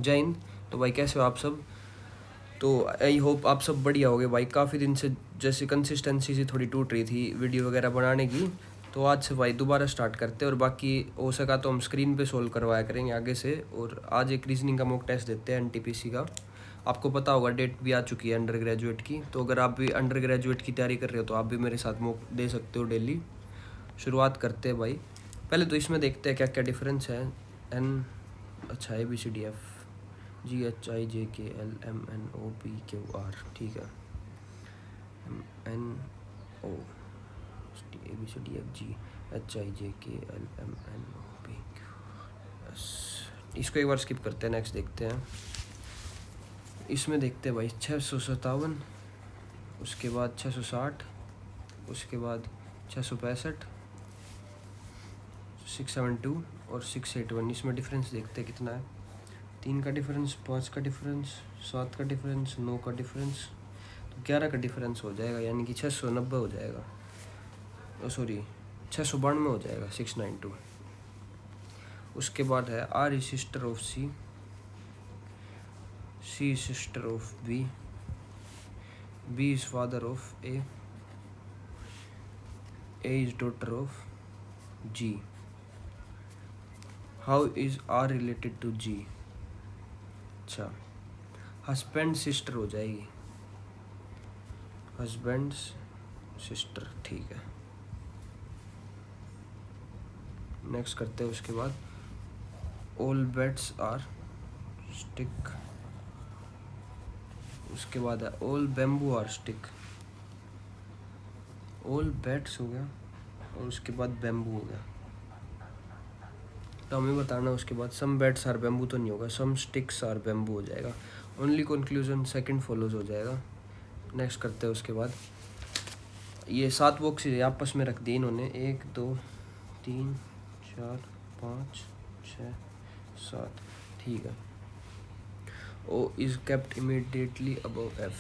जय हिंद। तो भाई कैसे हो आप सब? तो आई होप आप सब बढ़िया होगे भाई। काफ़ी दिन से जैसे कंसिस्टेंसी सी थोड़ी टूट रही थी वीडियो वगैरह बनाने की, तो आज से भाई दोबारा स्टार्ट करते हैं। और बाकी हो सका तो हम स्क्रीन पे सोल्व करवाया करेंगे आगे से। और आज एक रीजनिंग का मॉक टेस्ट देते हैं एनटीपीसी का। आपको पता होगा डेट भी आ चुकी है अंडर ग्रेजुएट की, तो अगर आप भी अंडर ग्रेजुएट की तैयारी कर रहे हो तो आप भी मेरे साथ मॉक दे सकते हो डेली। शुरुआत करते हैं भाई। पहले तो इसमें देखते हैं क्या क्या डिफरेंस है। एन, अच्छा, ABCDF GHIJKLMNOPQR, ठीक है। MNO ABCDFGHIJKLMNOPQR। इसको एक बार स्किप करते हैं, नेक्स्ट देखते हैं। इसमें देखते हैं भाई 657, उसके बाद 660, उसके बाद 665, 672 और 681। इसमें डिफरेंस देखते हैं कितना है। 3 का डिफरेंस, 5 का डिफरेंस, 7 का डिफरेंस, 9 का डिफरेंस, तो 11 का डिफरेंस हो जाएगा, यानी कि 690 हो जाएगा। सॉरी, 692 हो जाएगा, 692। उसके बाद है R is sister of C, C is sister of B, B is father of A, A is daughter of G। How is R related to G? अच्छा, हस्बैंड सिस्टर हो जाएगी, हस्बैंड सिस्टर, ठीक है। नेक्स्ट करते हैं। उसके बाद all bets are stick, उसके बाद है all bamboo are stick. All bats हो गया और उसके बाद बैम्बू हो गया, तो हमें बताना उसके बाद सम बेट्स आर बैम्बू तो नहीं होगा, सम स्टिक्स आर बैम्बू हो जाएगा। ओनली कंक्लूजन सेकंड फॉलोज हो जाएगा। नेक्स्ट करते हैं। उसके बाद ये 7 बॉक्सेज आपस में रख दिए इन्होंने, 1 2 3 4 5 6 7, ठीक है। O is kept immediately above F,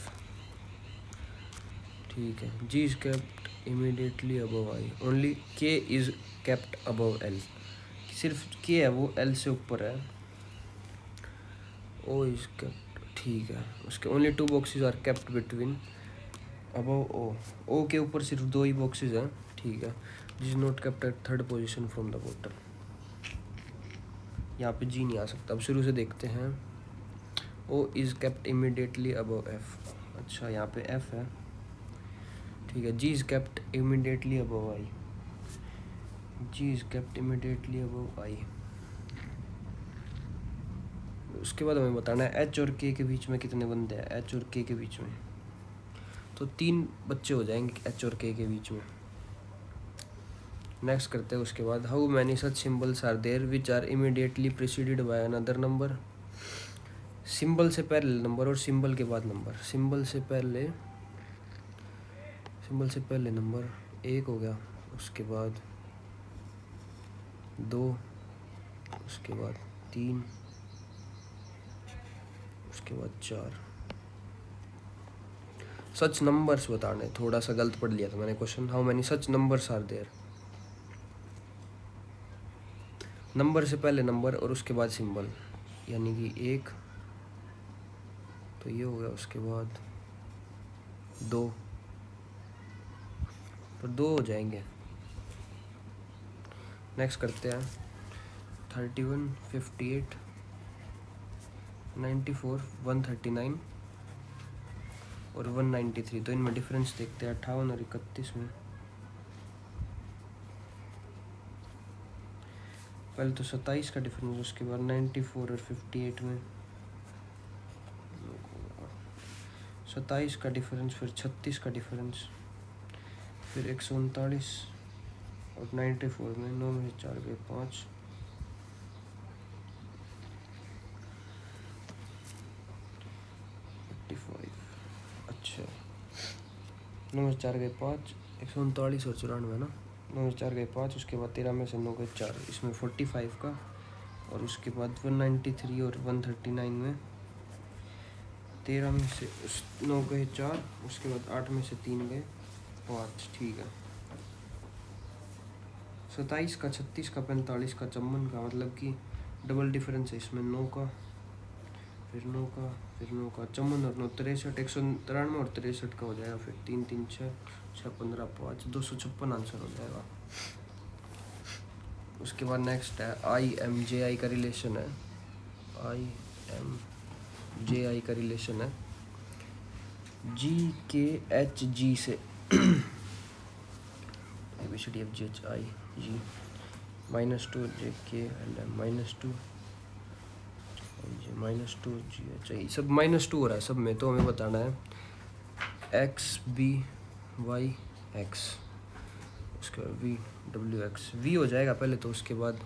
ठीक है। G is kept immediately above I, only K is kept above L, सिर्फ K है वो L से ऊपर है। O इज केप्ट, ठीक है। उसके only 2 boxes are kept between above O, O के ऊपर सिर्फ 2 ही बॉक्सेज हैं, ठीक है। G is not kept at third position from the bottom, यहाँ पे G नहीं आ सकता। अब शुरू से देखते हैं। O is kept immediately above F, अच्छा यहाँ पे F है, ठीक है। G is kept immediately above I, G is kept immediately above I। उसके बाद हमें बताना है H और K के बीच में कितने बंदे हैं। H और K के बीच में तो 3 बच्चे हो जाएंगे H और K के बीच में। नेक्स्ट करते हैं। उसके बाद how many such symbols are there which are immediately preceded by another number. Symbol से पहले नंबर और सिंबल के बाद नंबर। सिंबल से पहले नंबर 1 हो गया, उसके बाद 2, उसके बाद 3, उसके बाद 4। सच नंबर्स बताने, थोड़ा सा गलत पढ़ लिया था मैंने question. How many such numbers are there, number से पहले नंबर और उसके बाद सिंबल, यानी कि 1, तो ये हो गया। उसके बाद 2, तो 2 हो जाएंगे। नेक्स्ट करते हैं। 31, 58, 94, 139 और 193, तो इनमें डिफरेंस देखते हैं 58 और 31 में। पहले तो 27 का डिफरेंस, उसके बाद 94 और 58 में 27 का डिफरेंस, फिर 36 का डिफरेंस, फिर 139 और 94 में 9 में 4 गए 5, 55, अच्छा 9 में 4 गए 5, 139 और 94 ना, 9 में 4 गए 5, उसके बाद 13 में से 9 गए 4, इसमें 45 का, और उसके बाद 193 और 139 में 13 में से 9 गए 4, उसके बाद 8 में से 3 गए 5, ठीक है। 27 का, 36 का, 45 का, 54 का, मतलब कि डबल डिफरेंस है इसमें 9 का, फिर नौ का चौवन और 9 63, 193 और 63 का हो जाएगा। फिर 3 3 6 6 15 5 256 आंसर हो जाएगा। उसके बाद नेक्स्ट है IMJI का रिलेशन है। IMJI का रिलेशन है GKHG से ABCDFGHIG -2 JKLM -2 -2 GHI, सब -2 हो रहा है सब में, तो हमें बताना है XBYX, उसके बाद VWX, V हो जाएगा पहले तो, उसके बाद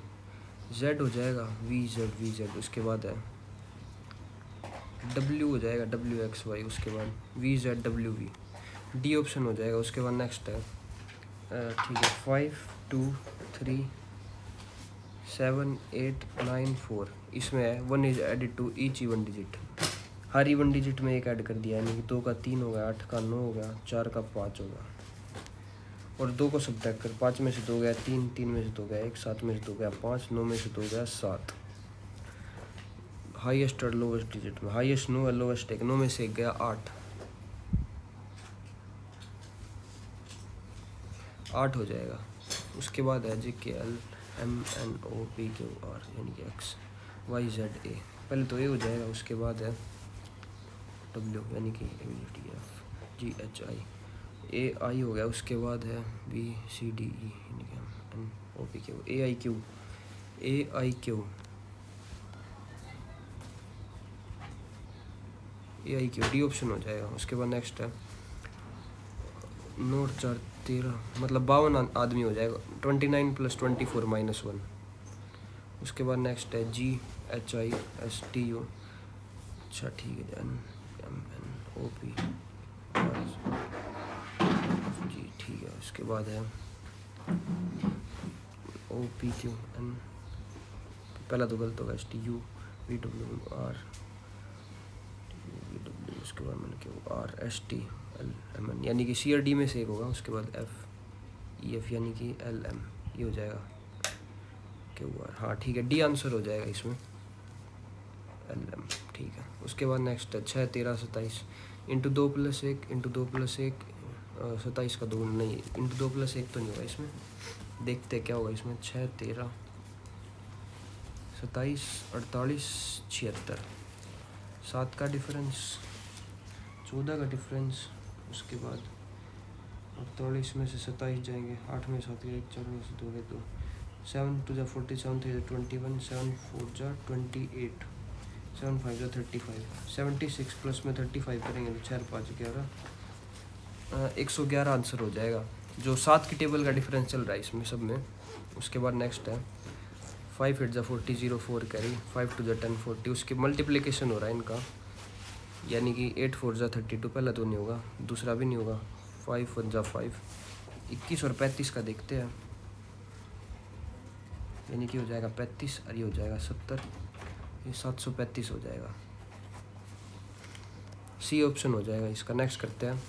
Z हो जाएगा VZ, उसके बाद है W हो जाएगा WXY, उसके बाद VZWV, D ऑप्शन हो जाएगा। उसके बाद नेक्स्ट है ठीक है 5 2 3 7 8 9 4, इसमें है 1 is added to each even digit, हर इवन डिजिट में एक ऐड कर दिया, यानी कि 2 का 3 हो गया, 8 का 9 हो गया, 4 का 5 होगा, और 2 को सब्ट्रैक्ट कर, 5 में से 2 गया 3, 3 में से 2 गया 1, 7 में से 2 गया 5, 9 में से 2 गया 7। हाईएस्ट और लोवेस्ट डिजिट में, हाईएस्ट 9 है, लोवेस्ट 1, 9 में से 1 गया 8 हो जाएगा। उसके बाद है JKLMNOPQR यानी कि XYZA, पहले तो A हो जाएगा, उसके बाद है W यानी कि ABCDFGHI, AI हो गया, उसके बाद है BCDE यानी कि NOPQ, AIQ D ऑप्शन हो जाएगा। उसके बाद नेक्स्ट है 9 4 13, मतलब 52 आदमी हो जाएगा, 29 + 24 - 1। उसके बाद नेक्स्ट है GHISTU, अच्छा ठीक है, NMNOP जी ठीक है। उसके बाद है OPQN, पहला तो गलत होगा, STU VWR, उसके बाद मैंने QRSTLMN यानी कि CRD में से एक होगा। उसके बाद FEF यानी कि LM, ये हो जाएगा QR, हाँ ठीक है, D आंसर हो जाएगा इसमें, LM ठीक है। उसके बाद नेक्स्ट है 6 13 27 इंटू 2 + 1 इंटू 2 + 1 27 का 2 नहीं, इंटू 2 + 1 तो नहीं होगा इसमें, देखते क्या होगा इसमें। 6 13 27 48 76, 7 का डिफरेंस, 14 का डिफरेंस। उसके बाद 48 में से 27 जाएंगे, 8 में 7 गए, 4 में से 2 गए, 2 7 2 40 7 3 21 7 4 28 7 5 35 76 प्लस में 35 करेंगे तो 4 5 11 111 आंसर हो जाएगा, जो 7 की टेबल का डिफरेंस चल रहा है इसमें सब में। उसके बाद नेक्स्ट है 5 8 40 0 4 कैरी, 5 2 10 40, उसके मल्टीप्लिकेशन हो रहा है इनका, यानी कि 8 4 32, पहला तो नहीं होगा, दूसरा भी नहीं होगा, 5 1 5 21 और 35 का देखते हैं, यानी कि हो जाएगा 35 और ये हो जाएगा 70, ये 735 हो जाएगा, C ऑप्शन हो जाएगा इसका। नेक्स्ट करते हैं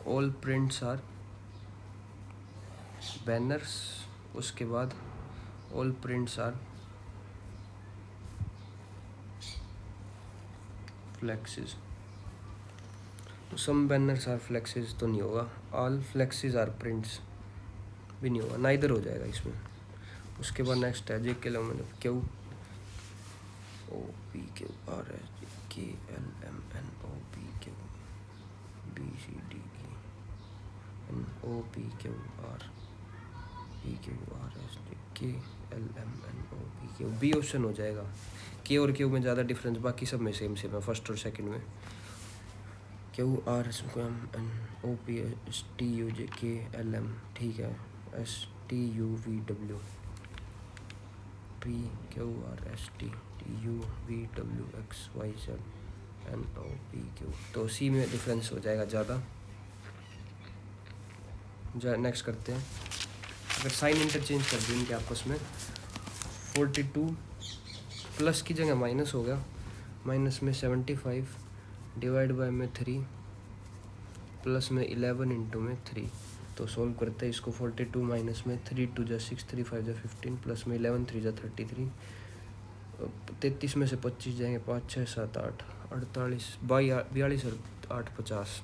ऑल प्रिंट्स आर बैनर्स, उसके बाद ऑल प्रिंट्स आर फ्लेक्सेस, तो सम बैनर्स आर फ्लेक्सेस तो नहीं होगा, ऑल फ्लेक्सेस आर प्रिंट्स भी नहीं होगा, नाइदर हो जाएगा इसमें। उसके बाद नेक्स्ट है JKLMNOP B ऑप्शन हो जाएगा। K और Q में ज़्यादा डिफरेंस, बाकी सब में सेम सेम है, फर्स्ट और सेकंड में। QRSTUJKLM ठीक है, STUVW PQRSTUVWXYZNOPQ, तो C में डिफरेंस हो जाएगा ज़्यादा। नेक्स्ट करते हैं, अगर साइन इंटरचेंज कर दें इनके आपस में, 42 प्लस की जगह माइनस हो गया, माइनस में 75 डिवाइड बाय में 3 प्लस में 11 इंटू में 3, तो सॉल्व करते हैं इसको। 42 माइनस में 3 2 6 3 5 15 प्लस में 11 3 33 33 में से 25 जाएंगे, 5 6 7 8 48 42 और 8 50।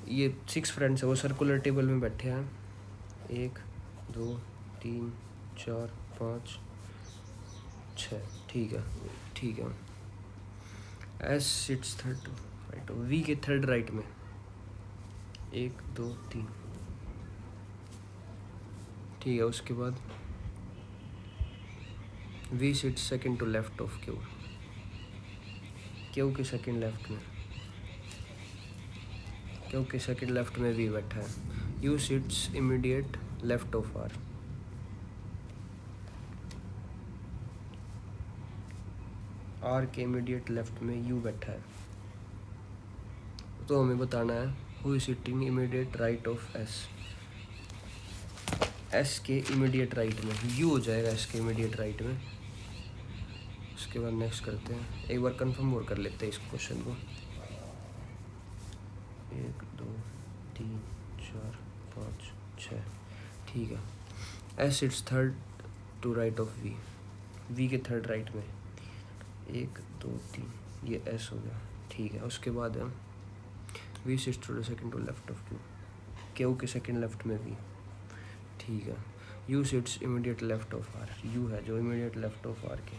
ये 6 फ्रेंड्स है, वो सर्कुलर टेबल में बैठे हैं। 1 2 3 4 5 6। ठीक है ठीक है। S sits third right, V के थर्ड राइट में 1 2 3। ठीक है, उसके बाद V sits second to left of Q, Q के सेकंड लेफ्ट में, क्यू के सेकंड लेफ्ट में वी बैठा है। U sits immediate left of R, R के इमीडिएट लेफ्ट में यू बैठा है। तो हमें बताना है who is sitting immediate right of S, S के इमीडिएट राइट में यू हो जाएगा, एस के इमीडिएट राइट में। उसके बाद नेक्स्ट करते हैं, एक बार कंफर्म और कर लेते हैं इस क्वेश्चन को। 1 2 3 4 5 6। ठीक है, S its third to right of V, V के थर्ड राइट में 1 2 3, ये एस हो गया। ठीक है, उसके बाद है V sits to the second to left of Q, Q के सेकंड लेफ्ट में वी। ठीक है, U sits immediate left of R, U है जो इमीडिएट लेफ्ट ऑफ आर के।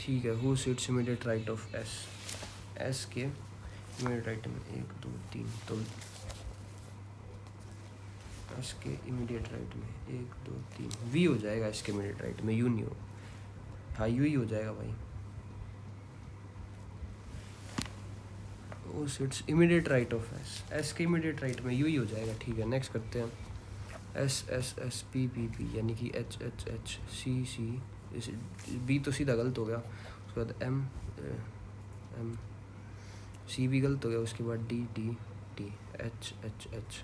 ठीक है, who sits immediate right of S, S के इमीडिएट राइट में 1 2 3, तो एस के इमीडिएट राइट में 1 2 3 वी हो जाएगा, एस के इमीडिएट राइट में यू नहीं हो। हाँ यू ही हो जाएगा भाई। वो seats immediate right of S, S के इमीडिएट राइट में यू ही हो जाएगा। ठीक है, नेक्स्ट करते हैं। S S S P P P यानी कि एच एच एच सी सी, बी तो सीधा गलत हो गया। उसके बाद एम एम, सी भी गलत हो गया। उसके बाद D D D, H H H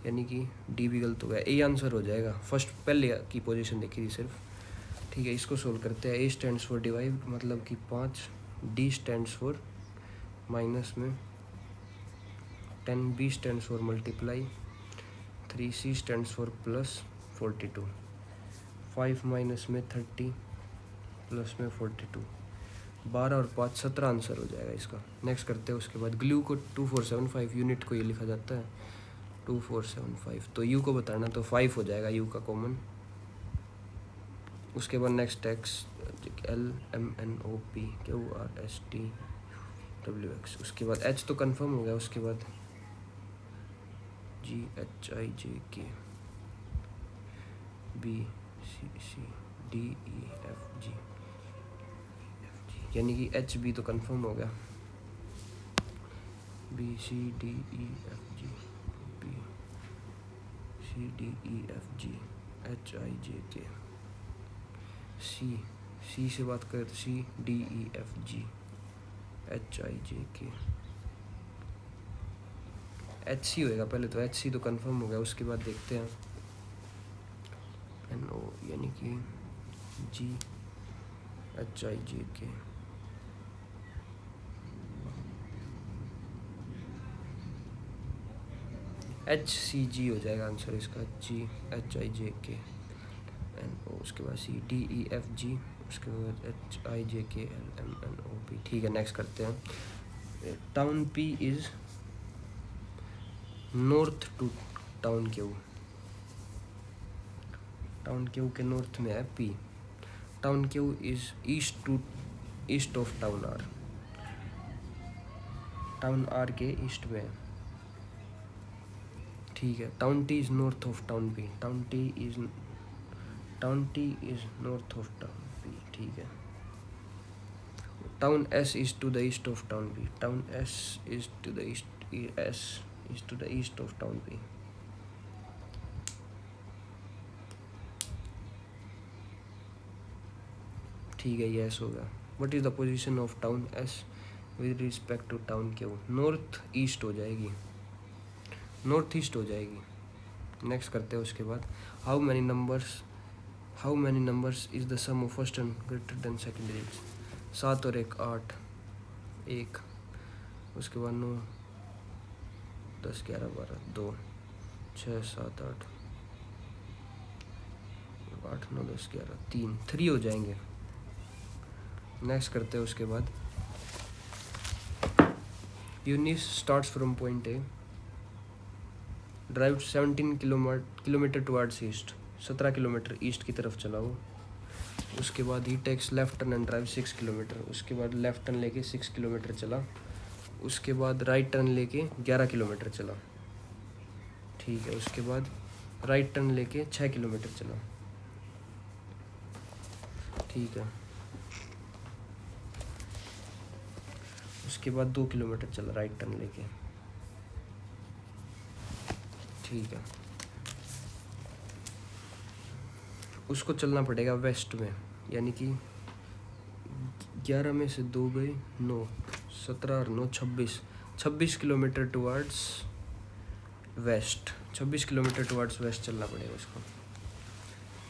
यानी कि डी भी गलत हो गया। ए आंसर हो जाएगा, फर्स्ट पहले की पोजीशन देखी थी सिर्फ। ठीक है, इसको सोल्व करते हैं। ए स्टैंड्स फॉर डिवाइड मतलब कि 5, डी स्टैंड्स फॉर माइनस में 10, B stands for multiply 3, C stands for plus 42, 5 minus में 30 प्लस में 42, 12 और 5 17 आंसर हो जाएगा इसका। नेक्स्ट करते हैं। उसके बाद ग्लू को 2475 यूनिट को ये लिखा जाता है 2475, तो यू को बताना तो 5 हो जाएगा यू का कॉमन। उसके बाद next X L M N O P Q R S T W X. उसके बाद एच तो कंफर्म हो गया। उसके बाद जी H I J K B C C D E F G, यानी कि एच बी तो कंफर्म हो गया। B C D E F G, B C D E F G, H I J K, C C से बात करें तो C D E F G, H I J K, H सी होएगा पहले तो, एच सी तो कंफर्म हो गया। उसके बाद देखते हैं एन ओ यानी कि जी H I J K, H सी जी हो जाएगा आंसर इसका, जी एच आई जे के एन ओ। उसके बाद सी डी ई एफ जी, उसके बाद H I J K L M N O P. ठीक है, नेक्स्ट करते हैं। Town P is north to town Q, town Q के नॉर्थ में है P. Town Q is east to east of town R, town R के east में है। ठीक है, town T is north of town P, town T is north of town P. ठीक है, town S is to the east of town P, town S is to the east, S is to the east of town P. ठीक है, ये S होगा। What is the position of town S with respect to town Q, north east हो जाएगी, north east हो जाएगी। Next करते हैं। उसके बाद how many numbers is the sum of first and greater than second digits. 7 और 1 8, 1। उसके बाद 9 10 11 12 2 6 7 8, 8 9 10 11 3 हो जाएंगे। नेक्स्ट करते हैं उसके बाद। Eunice starts from point A, drive 17 kilometre towards east, 17 kilometre east की तरफ चला वो। उसके बाद ही takes left turn and drive 6 kilometre, उसके बाद लेफ्ट टर्न लेके 6 किलोमीटर चला। उसके बाद राइट टर्न लेके 11 किलोमीटर चला। ठीक है, उसके बाद राइट टर्न लेके 6 किलोमीटर चला। ठीक है, उसके बाद 2 किलोमीटर चला राइट टर्न लेके। ठीक है, उसको चलना पड़ेगा वेस्ट में, यानी कि 11 में से 2 गए 9, 17 और 9 26 kilometre towards waste, 26 kilometre towards waste चलना पड़ेगा उसको,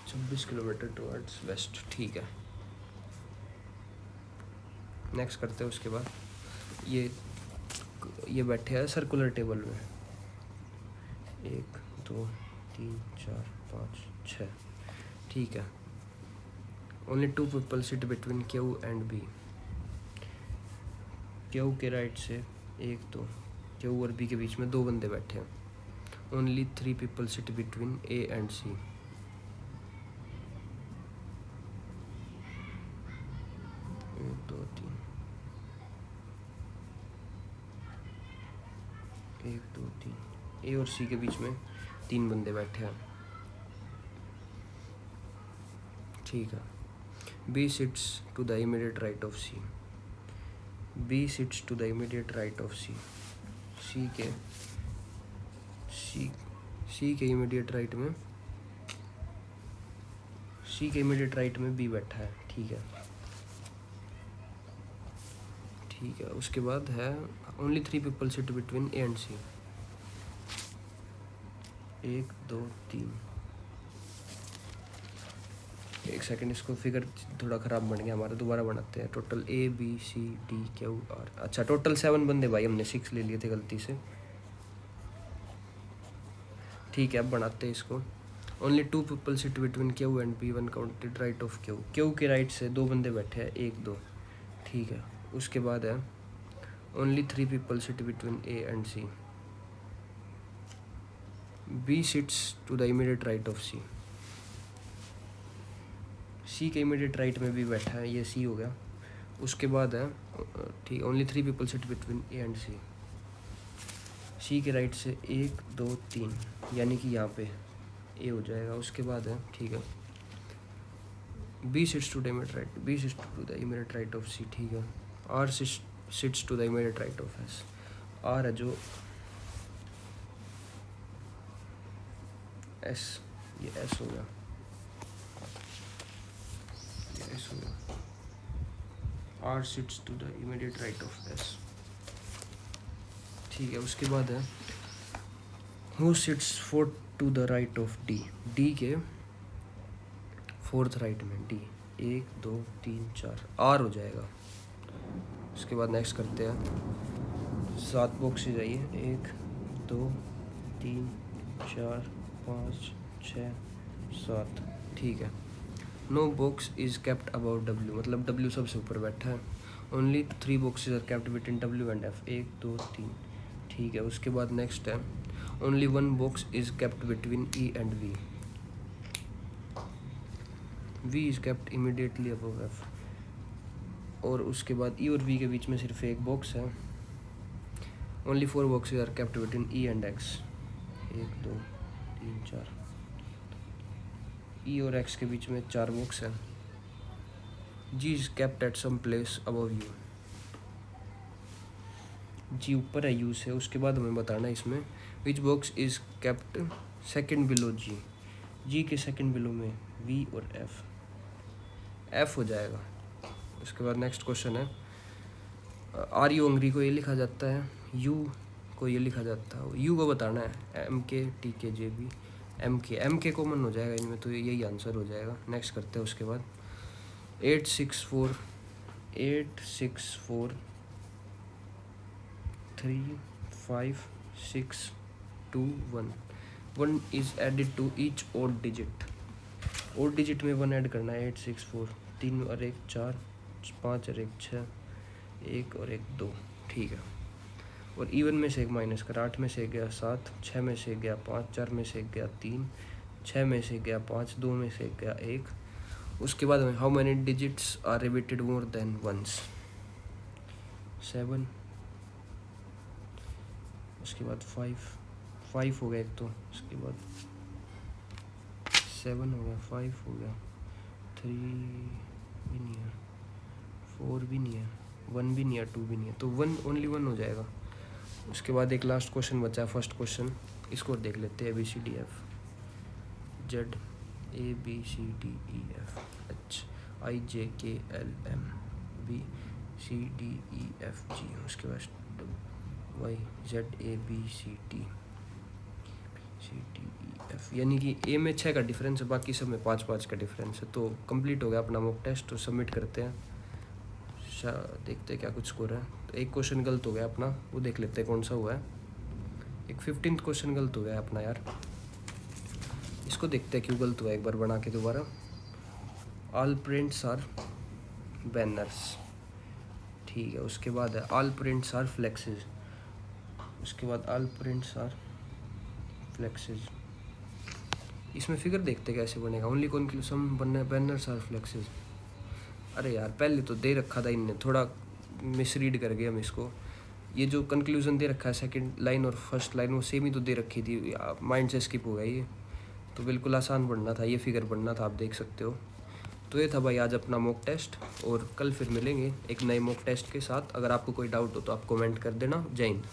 26 किलोमीटर टुवर्ड्स वेस्ट। ठीक है, नेक्स्ट करते हैं उसके बाद। ये बैठे हैं सर्कुलर टेबल में, 1 2 3 4 5 6। ठीक है, only 2 people sit between Q and B, Q के राइट से 1 2, क्यू और बी के बीच में 2 बंदे बैठे हैं। Only 3 people sit between A and C, 1 2 3, 1 2 3, A और सी के बीच में 3 बंदे बैठे हैं। ठीक है, B sits to the immediate right of C, B sits to the immediate right of C, C के इमीडिएट राइट में, सी के इमीडिएट राइट में बी बैठा है। ठीक है, ठीक है, उसके बाद है only 3 people sit between A and C, 1 2 3। एक सेकंड, इसको फिगर थोड़ा ख़राब बन गया हमारा, दोबारा बनाते हैं। Total A B C D Q R, अच्छा टोटल 7 बंदे भाई, हमने 6 ले लिए थे गलती से। ठीक है, अब बनाते हैं इसको। Only 2 people sit between Q and B, 1 counted right of Q, Q के राइट से 2 बंदे बैठे हैं, 1 2। ठीक है, उसके बाद है only 3 people sit between A and C, B sits to the immediate right of C, C के इमीडिएट राइट में भी बैठा है, ये सी हो गया। उसके बाद है ठीक, only 3 people sit between A and C, C के राइट से 1 2 3, यानी कि यहाँ पे ए हो जाएगा। उसके बाद है ठीक है, B sits to the immediate right, B sits to the immediate right of C. ठीक है, R sits to the immediate right of S, R है जो एस, ये एस हो गया, ये एस हो गया, R sits to the immediate right of S. ठीक है, उसके बाद है who sits fourth to the right of D, D के 4th राइट में, डी 1 2 3 4, आर हो जाएगा। उसके बाद नेक्स्ट करते हैं, 7 बॉक्सेज आइए, 1 2 3 4 5 6 7। ठीक है, no box is kept about W, मतलब डब्ल्यू सबसे ऊपर बैठा है। Only 3 boxes are kept between W and F, 1 2 3। ठीक है, उसके बाद नेक्स्ट है only 1 box is kept between E and V, V is kept immediately above F, और उसके बाद ई और वी के बीच में सिर्फ एक बॉक्स है। Only 4 boxes are kept between E and X, 1 2 3 4, E और एक्स के बीच में 4 बॉक्स है। G is kept at some place above U, G ऊपर है यू से। उसके बाद हमें बताना है इसमें which box is kept second below G, G के सेकंड बिलो में वी और एफ, एफ हो जाएगा। उसके बाद नेक्स्ट क्वेश्चन है आर यू हंग्री को ये लिखा जाता है, यू को ये लिखा जाता है, यू को बताना है एम के टी के जे बी, एम के कॉमन हो जाएगा इनमें, तो यही आंसर हो जाएगा। नेक्स्ट करते हैं उसके बाद 8 6 4 3 5 6 2 1, 1 is added to each odd digit, और डिजिट में 1 ऐड करना है 8 6 4, 3 और 1 4, 5 और 1 6, 1 और 1 2, ठीक है। और इवन में से एक माइनस कर, 8 में से गया 7, 6 में से गया 5, 4 में से गया 3, 6 में से गया 5, 2 में से गया 1। उसके बाद how many digits are repeated more than once, 7। उसके बाद 5 हो गया एक तो, उसके बाद 7 हो गया, 5 हो गया, 3 भी नहीं है, 4 भी नहीं है, 1 भी नहीं है, 2 भी नहीं है, तो 1 ओनली 1 हो जाएगा। उसके बाद एक लास्ट क्वेश्चन बचा है, फर्स्ट क्वेश्चन, इसको देख लेते हैं। ABCDF Z ABCDEF H I J K L M B C D E F G, उसके बाद Y Z ABCD CDEF, यानी कि ए में 6 का डिफरेंस है, बाकी सब में 5-5 का डिफरेंस है। तो कंप्लीट हो गया अपना मॉक टेस्ट, तो सबमिट करते हैं। देखते हैं क्या कुछ स्कोर है। तो एक क्वेश्चन गलत हो गया अपना, वो देख लेते हैं कौन सा हुआ है। एक 15th क्वेश्चन गलत हो गया अपना यार, इसको देखते हैं क्यों गलत हुआ, एक बार बना के दोबारा। ऑल प्रिंट्स आर बैनर्स, ठीक है। उसके बाद है ऑल प्रिंट्स आर फ्लेक्सेस, उसके बाद ऑल प्रिंट्स आर फ्लेक्सेस। इसमें फिगर देखते कैसे बनेगा, ओनली कंक्लूजन बनना, बैनर्स आर फ्लेक्सेस। अरे यार पहले तो दे रखा था इनने, थोड़ा मिसरीड कर गए हम इसको। ये जो कंक्लूजन दे रखा है सेकंड लाइन और फर्स्ट लाइन वो सेम ही तो दे रखी थी, माइंड से स्किप हो गया ये। तो बिल्कुल आसान पढ़ना था, ये फिगर पढ़ना था, आप देख सकते हो। तो ये था भाई आज अपना मॉक टेस्ट, और कल फिर मिलेंगे एक नए मॉक टेस्ट के साथ। अगर आपको कोई डाउट हो तो आप कमेंट कर देना। जय हिंद।